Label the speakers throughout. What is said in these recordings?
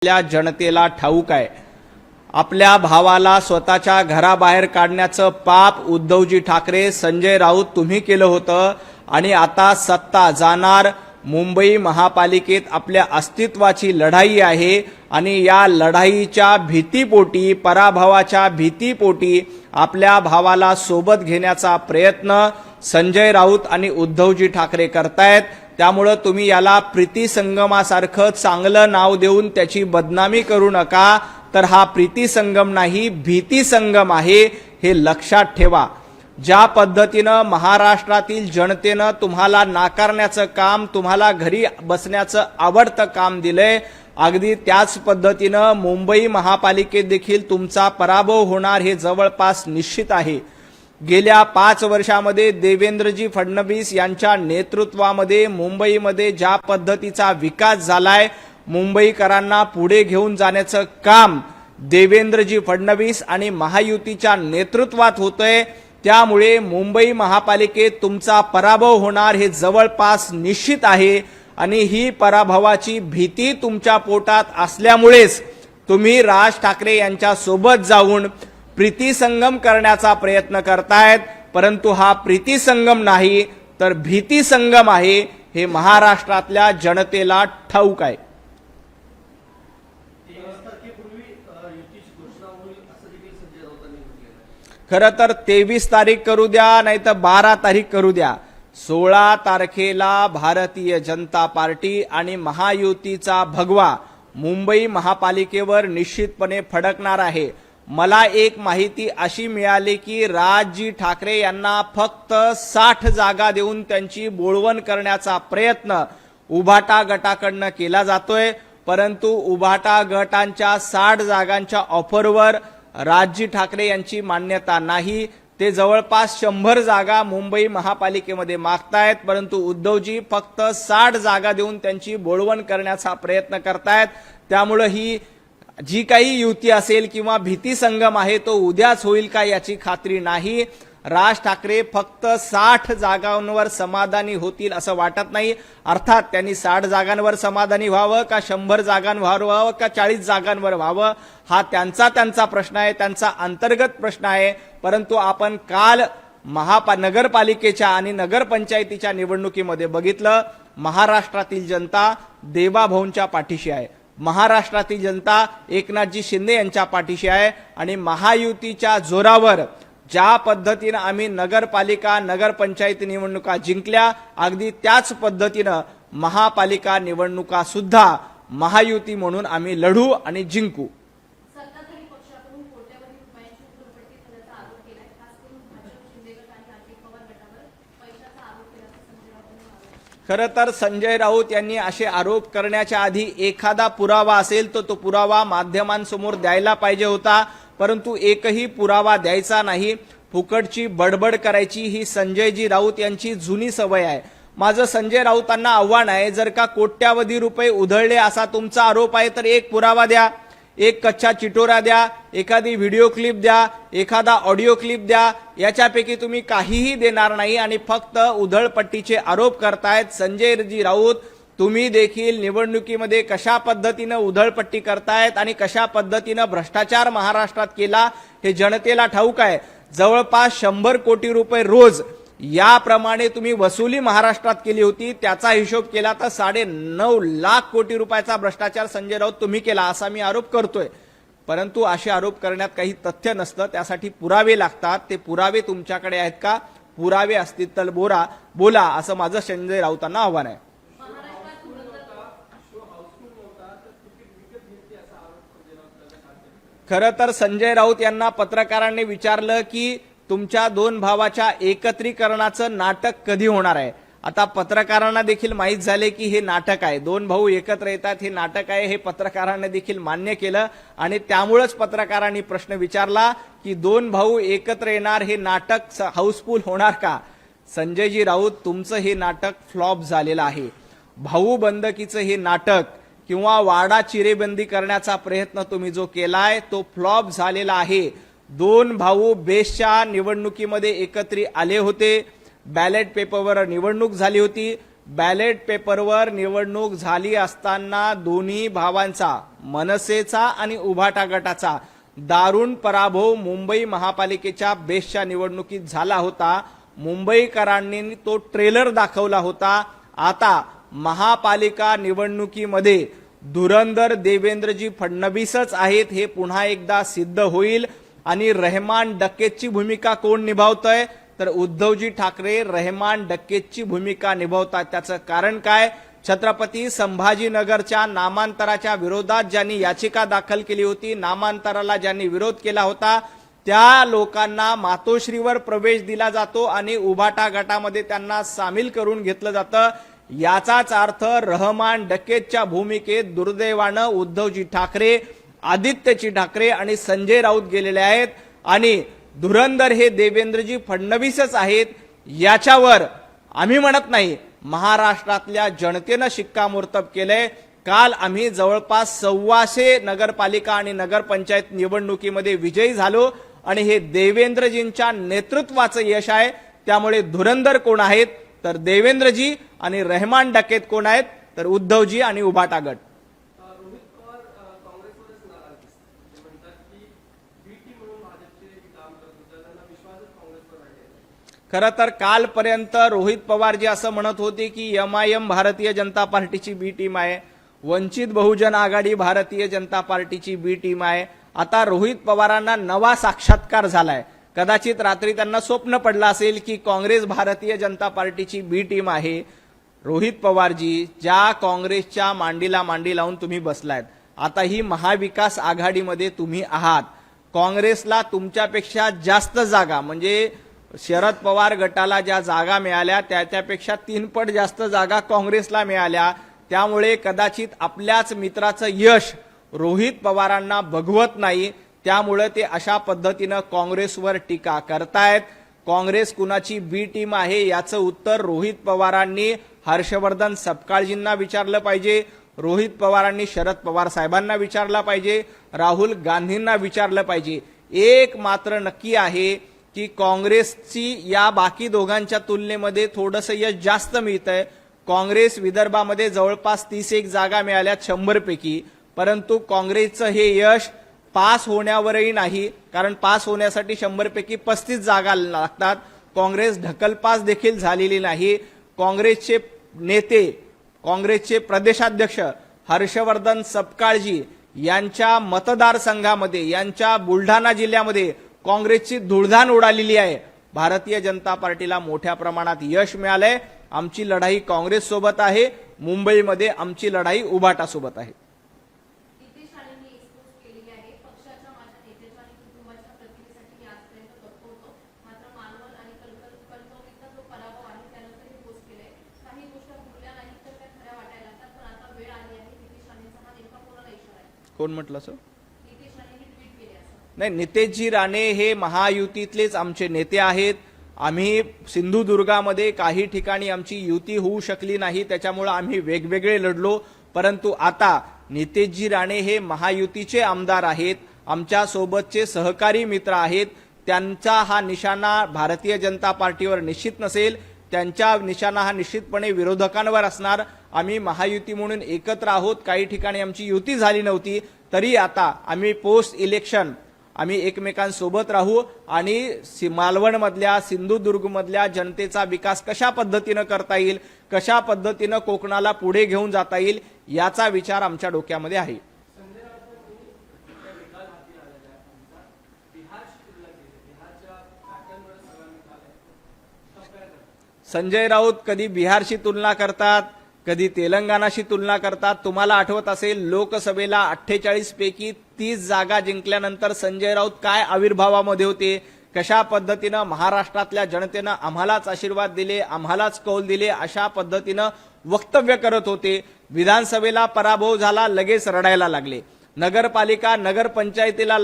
Speaker 1: आपल्या जनतेला ठाऊक आहे। आपल्या भावाला स्वतःच्या घराबाहेर काढण्याचं पाप उद्धवजी ठाकरे, संजय राऊत तुम्ही केलं होतं आणि आता सत्ता जाणार। मुंबई महापालिकेत आपल्या अस्तित्वाची लढाई आहे आणि या लढाईच्या भीतीपोटी, पराभवाच्या भीतीपोटी आपल्या भावाला सोबत घेण्याचा प्रयत्न संजय राऊत आणि उद्धवजी ठाकरे करतायत। त्यामुळे तुम्ही याला प्रीती संगमासारखं चांगलं नाव देऊन त्याची बदनामी करू नका। तर हा प्रीती संगम नाही, भीती संगम आहे, हे लक्षात ठेवा। ज्या पद्धतीनं महाराष्ट्रातील जनतेनं तुम्हाला नाकारण्याचं काम, तुम्हाला घरी बसण्याचं आवडतं काम दिलंय, अगदी त्याच पद्धतीनं मुंबई महापालिकेत देखील तुमचा पराभव होणार हे जवळपास निश्चित आहे। गेल्या 5 वर्षामध्ये देवेंद्रजी फडणवीस यांच्या नेतृत्वामध्ये मुंबईमध्ये ज्या पद्धतीचा विकास झालाय, मुंबईकरांना पुढे घेऊन जाण्याचं काम देवेंद्रजी फडणवीस आणि महायुतीच्या नेतृत्वात होतंय। त्यामुळे मुंबई महापालिकेत तुमचा पराभव होणार हे जवळपास निश्चित आहे आणि ही पराभवाची भीती तुमच्या पोटात असल्यामुळेच तुम्ही राज ठाकरे यांच्या सोबत जाऊन प्रीती संगम करण्याचा प्रयत्न करतायत। परंतु हा प्रीती संगम नाही तर भीती संगम आहे, हे महाराष्ट्रातल्या जनतेला ठाऊक आहे। खरं तर 23 तारीख करू द्या, नाही तर 12 तारीख करू द्या, 16 तारखेला भारतीय जनता पार्टी आणि महायुतीचा भगवा मुंबई महापालिकेवर निश्चितपणे फडकणार आहे। मला एक माहिती अशी मिळाली की राजजी ठाकरे यांना फक्त 60 जागा देऊन त्यांची बोळवण करण्याचा प्रयत्न उभाटा गटाकडनं केला जातोय। परंतु उभाटा गटांच्या 60 जागांच्या ऑफरवर राजजी ठाकरे यांची मान्यता नाही। ते जवळपास 100 जागा मुंबई महापालिकेमध्ये मागतायत, परंतु उद्धवजी फक्त 60 जागा देऊन त्यांची बोळवण करण्याचा प्रयत्न करतायत। त्यामुळे ही जी काही युती असेल किंवा भीती संगम आहे तो उद्याच होईल का याची खात्री नाही। राज ठाकरे फक्त 60 जागांवर समाधानी होतील असं वाटत नाही। अर्थात त्यांनी 60 जागांवर समाधानी व्हावं का 100 जागांवर व्हावं का 40 जागांवर व्हावं हा त्यांचा प्रश्न आहे, त्यांचा अंतर्गत प्रश्न आहे। परंतु आपण काल नगरपालिकेच्या आणि नगरपंचायतीच्या निवडणुकीमध्ये बघितलं, महाराष्ट्रातील जनता देवाभाऊंच्या पाठीशी आहे, महाराष्ट्रातील जनता एकनाथजी शिंदे यांच्या पाठीशी आहे आणि महायुतीच्या जोरावर ज्या पद्धतीनं आम्ही नगरपालिका नगरपंचायत निवडणुका जिंकल्या, अगदी त्याच पद्धतीनं महापालिका निवडणुका सुद्धा महायुती म्हणून आम्ही लढू आणि जिंकू। खरं तर संजय राऊत यांनी असे आरोप करण्याच्या आधी एखादा पुरावा असेल तर तो पुरावा माध्यमांसमोर द्यायला पाहिजे होता, परंतु एकही पुरावा द्यायचा नाही। फुकटची बडबड करायची ही संजयजी राऊत यांची जुनी सवय आहे। माझं संजय राऊतांना आव्हान आहे, जर का कोट्यावधी रुपये उधळले असा तुमचा आरोप आहे तर एक पुरावा द्या, एक कच्चा चिटोरा द्या, एखादी व्हिडिओ क्लिप द्या, एखादा ऑडिओ क्लिप द्या। याच्यापैकी तुम्ही काहीही देणार नाही आणि फक्त उधळपट्टीचे आरोप करतायत। संजयजी राऊत, तुम्ही देखील निवडणुकीमध्ये कशा पद्धतीनं उधळपट्टी करतायत आणि कशा पद्धतीनं भ्रष्टाचार महाराष्ट्रात केला हे जनतेला ठाऊक आहे। जवळपास 100 कोटी रुपये रोज याप्रमाणे तुम्ही वसुली महाराष्ट्रात केली होती, त्याचा हिशोब केला तर 9.5 लाख कोटी रुपयाचा भ्रष्टाचार संजय राऊत तुम्ही केला असा मी आरोप करतोय। परंतु असे आरोप करण्यात काही तथ्य नसतं, त्यासाठी पुरावे लागतात। ते पुरावे तुमच्याकडे आहेत का? पुरावे असतील तर बोला असं माझं संजय राऊतांना आव्हान आहे। खरं तर संजय राऊत यांना पत्रकारांनी विचारलं की तुमच्या 2 भावाच्या एकत्रीकरणाचं नाटक कधी होणार आहे। आता पत्रकारांना देखील माहीत झाले की हे नाटक आहे, 2 भाऊ एकत्र येतात हे नाटक आहे, हे पत्रकारांनी देखील मान्य केलं आणि त्यामुळेच पत्रकारांनी प्रश्न विचारला की 2 भाऊ एकत्र येणार हे नाटक हाऊसफुल होणार का? संजयजी राऊत, तुमचं हे नाटक फ्लॉप झालेलं आहे। भाऊ बंदकीचं हे नाटक किंवा वाडा चिरेबंदी करण्याचा प्रयत्न तुम्ही जो केलाय तो फ्लॉप झालेला आहे। 2 भाऊ बेस्टच्या निवडणुकीमध्ये एकत्रित आले होते, बॅलेट पेपरवर निवडणूक झाली होती, बॅलेट पेपरवर निवडणूक झाली असताना दोन्ही भावांचा, मनसेचा आणि उभाटा गटाचा दारुण पराभव मुंबई महापालिकेच्या बेस्टच्या निवडणुकीत झाला होता. मुंबईकरांनी तो ट्रेलर दाखवला होता. आता महापालिका निवडणुकीमध्ये धुरंधर देवेंद्रजी फडणवीसच आहेत हे पुन्हा एकदा सिद्ध होईल. आणि रहमान डकेतची भूमिका कोण निभावतंय, तर उद्धवजी ठाकरे रहमान डकेतची भूमिका निभावतात. त्याचं कारण काय? छत्रपती संभाजीनगरच्या नामांतराच्या विरोधात ज्यांनी याचिका दाखल केली होती, नामांतराला ज्यांनी विरोध केला होता, त्या लोकांना मातोश्रीवर प्रवेश दिला जातो आणि उभाटा गटामध्ये त्यांना सामील करून घेतलं जातं. याचाच अर्थ रहमान डकेतच्या भूमिकेत दुर्दैवानं उद्धवजी ठाकरे, आदित्यजी ठाकरे आणि संजय राऊत गेलेले आहेत. आणि धुरंधर हे देवेंद्रजी फडणवीसच आहेत याच्यावर आम्ही म्हणत नाही, महाराष्ट्रातल्या जनतेनं शिक्कामोर्तब केलंय. काल आम्ही जवळपास 125 नगरपालिका आणि नगरपंचायत निवडणुकीमध्ये विजयी झालो आणि हे देवेंद्रजींच्या नेतृत्वाचं यश आहे. त्यामुळे धुरंधर कोण आहेत, तर देवेंद्रजी, आणि रहमान डकेत कोण आहेत, तर उद्धवजी आणि उभाटा गट. खरं तर कालपर्यंत रोहित पवारजी असं म्हणत होते की MIM भारतीय जनता पार्टीची बी टीम आहे, वंचित बहुजन आघाडी भारतीय जनता पार्टीची बी टीम आहे. आता रोहित पवारांना नवा साक्षात्कार झालाय. कदाचित रात्री त्यांना स्वप्न पडलं असेल की काँग्रेस भारतीय जनता पार्टीची बी टीम आहे. रोहित पवारजी, ज्या काँग्रेसच्या मांडीला मांडी लावून तुम्ही बसलायत, आता ही महाविकास आघाडीमध्ये तुम्ही आहात. काँग्रेसला तुमच्यापेक्षा जास्त जागा, म्हणजे शरद पवार गटाला ज्या जागा मिळाल्या त्याच्यापेक्षा 3 पट जास्त जागा काँग्रेसला मिळाल्या. त्यामुळे कदाचित आपल्याच मित्राचं यश रोहित पवारांना बघवत नाही. त्यामुळे ते अशा पद्धतीनं काँग्रेसवर टीका करतायत. काँग्रेस कुणाची बी टीम आहे याचं उत्तर रोहित पवारांनी हर्षवर्धन सपकाळजींना विचारलं पाहिजे, रोहित पवारांनी शरद पवार साहेबांना विचारला पाहिजे, राहुल गांधींना विचारलं पाहिजे. एक मात्र नक्की आहे की काँग्रेसची या बाकी दोघांच्या तुलनेमध्ये थोडंसं यश जास्त मिळतंय. काँग्रेस विदर्भामध्ये जवळपास 31 जागा मिळाल्यात 100 पैकी, परंतु काँग्रेसचं हे यश पास होण्यावरही नाही, कारण पास होण्यासाठी 100 पैकी 35 जागा लागतात. काँग्रेस ढकलपास देखील झालेली नाही. काँग्रेसचे नेते, काँग्रेसचे प्रदेशाध्यक्ष हर्षवर्धन सपकाळजी यांच्या मतदारसंघामध्ये, यांच्या बुलढाणा जिल्ह्यामध्ये काँग्रेसची धुळधाण उडालेली आहे. भारतीय जनता पार्टीला मोठ्या प्रमाणात यश मिळालंय. आमची लढाई काँग्रेस सोबत आहे. मुंबईमध्ये आमची लढाई उभाटा सोबत आहे. कोण म्हटलं सर? नाही, नितेशजी राणे हे महायुतीतलेच आमचे नेते आहेत. आम्ही सिंधुदुर्गामध्ये काही ठिकाणी आमची युती होऊ शकली नाही, त्याच्यामुळे आम्ही वेगवेगळे लढलो. परंतु आता नितेशजी राणे हे महायुतीचे आमदार आहेत, आमच्या सोबतचे सहकारी मित्र आहेत. त्यांचा हा निशाणा भारतीय जनता पार्टीवर निश्चित नसेल, त्यांचा निशाणा हा निश्चितपणे विरोधकांवर असणार. आम्ही महायुती म्हणून एकत्र आहोत. काही ठिकाणी आमची युती झाली नव्हती, तरी आता आम्ही पोस्ट इलेक्शन आम्ही एकमेकांसोबत राहू आणि मालवणमधल्या, सिंधुदुर्गमधल्या जनतेचा विकास कशा पद्धतीनं करता येईल, कशा पद्धतीनं कोकणाला पुढे घेऊन जाता येईल, याचा विचार आमच्या डोक्यामध्ये आहे. संजय राऊत कधी बिहारशी तुलना करतात, कधी तेलंगणाशी तुलना करतात. तुम्हाला आठवत असेल, लोकसभेला 48 पैकी 30 जागा जिंकल्यानंतर संजय राऊत काय आविर्भावामध्ये होते, कशा पद्धतीनं महाराष्ट्रातल्या जनतेनं आम्हालाच आशीर्वाद दिले, आम्हालाच कौल दिले, अशा पद्धतीनं वक्तव्य करत होते. विधानसभेला पराभव झाला, लगेच रडायला लागले. नगरपालिका, नगरपंचायतीला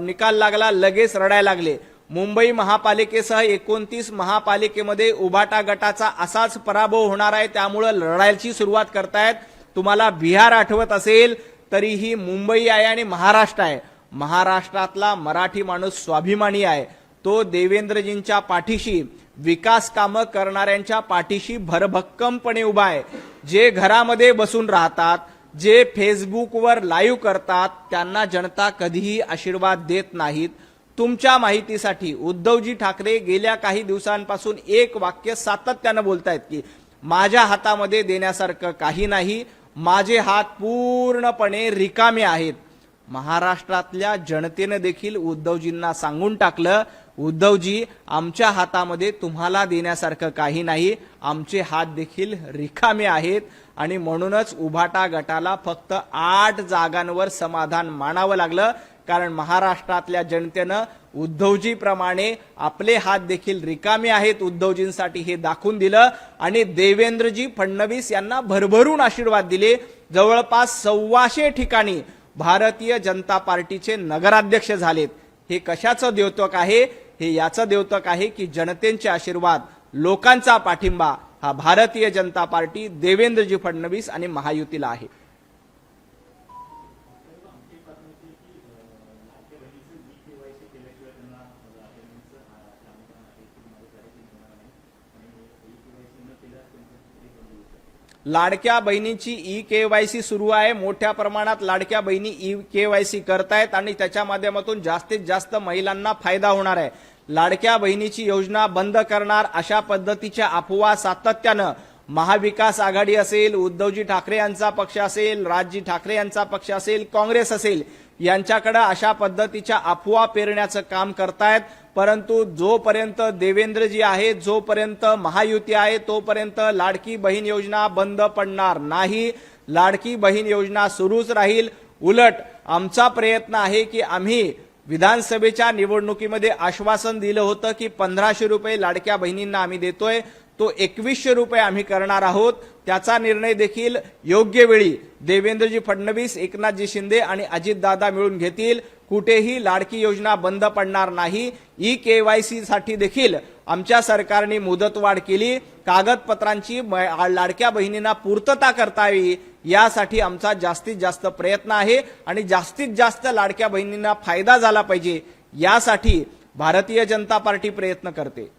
Speaker 1: निकाल लागला, लगेच रडायला लागले. मुंबई महापालिकेसह 29 महापालिकेमध्ये उभाटा गटाचा असाच पराभव होणार आहे, त्यामुळे लढायची सुरुवात करतायत. तुम्हाला बिहार आठवत असेल, तरीही मुंबई आहे आणि महाराष्ट्र आहे. महाराष्ट्रातला मराठी माणूस स्वाभिमानी आहे. तो देवेंद्रजींच्या पाठीशी, विकास कामं करणाऱ्यांच्या पाठीशी भरभक्कमपणे उभा आहे. जे घरामध्ये बसून राहतात, जे फेसबुकवर लाईव्ह करतात, त्यांना जनता कधीही आशीर्वाद देत नाहीत. तुमच्या माहितीसाठी उद्धवजी ठाकरे गेल्या काही दिवसांपासून एक वाक्य सातत्यानं बोलतायत की माझ्या हातामध्ये देण्यासारखं काही नाही, माझे हात पूर्णपणे रिकामे आहेत. महाराष्ट्रातल्या जनतेनं देखील उद्धवजींना सांगून टाकलं, उद्धवजी आमच्या हातामध्ये तुम्हाला देण्यासारखं काही नाही, आमचे हात देखील रिकामे आहेत. आणि म्हणूनच उभाटा गटाला फक्त 8 जागांवर समाधान मानावं लागलं, कारण महाराष्ट्रातल्या जनतेनं उद्धवजीप्रमाणे आपले हात देखील रिकामे आहेत उद्धवजींसाठी हे दाखवून दिलं. आणि देवेंद्रजी फडणवीस यांना भरभरून आशीर्वाद दिले. जवळपास 125 ठिकाणी भारतीय जनता पार्टीचे नगराध्यक्ष झालेत. हे कशाचं द्योतक आहे? हे याचं द्योतक आहे की जनतेचे आशीर्वाद, लोकांचा पाठिंबा हा भारतीय जनता पार्टी, देवेंद्रजी फडणवीस आणि महायुतीला आहे. लाडक्या बहिणीची ई-केवायसी सुरू आहे. मोठ्या प्रमाणात लाडक्या बहिणी ई-केवायसी करतायत आणि त्याच्या माध्यमातून जास्तीत जास्त महिलांना फायदा होणार आहे. लाडक्या बहिणीची योजना बंद करणार अशा पद्धतीच्या अफवा सातत्यानं महाविकास आघाडी असेल, उद्धवजी ठाकरे यांचा पक्ष असेल, राजजी ठाकरे यांचा पक्ष असेल, काँग्रेस असेल, यांच्याकडे अशा पद्धतीच्या अफवा पेरण्याचं काम करतायत. परंतु जोपर्यंत देवेंद्रजी आहे, जोपर्यंत महायुती आहे, तोपर्यंत लाडकी बहीण योजना बंद पडणार नाही. लाडकी बहीण योजना सुरूच राहील. उलट आमचा प्रयत्न आहे की आम्ही विधानसभेच्या निवडणुकीमध्ये आश्वासन दिलं होतं की 1500 रुपये लाडक्या बहिणींना आम्ही देतोय, तो 2100 रुपये आम्ही करणार आहोत. त्याचा निर्णय देखील योग्य वेळी देवेंद्रजी फडणवीस, एकनाथजी शिंदे आणि अजितदादा मिळून घेतील. कुठेही लाडकी योजना बंद पडणार नाही. ई-केवायसी साठी देखील आमच्या सरकारने मुदतवाढ केली. कागदपत्रांची लाडक्या बहिणींना पूर्तता करता यावी यासाठी आमचा जास्तीत जास्त प्रयत्न आहे आणि जास्तीत जास्त लाडक्या बहिणींना फायदा झाला पाहिजे यासाठी भारतीय जनता पार्टी प्रयत्न करते.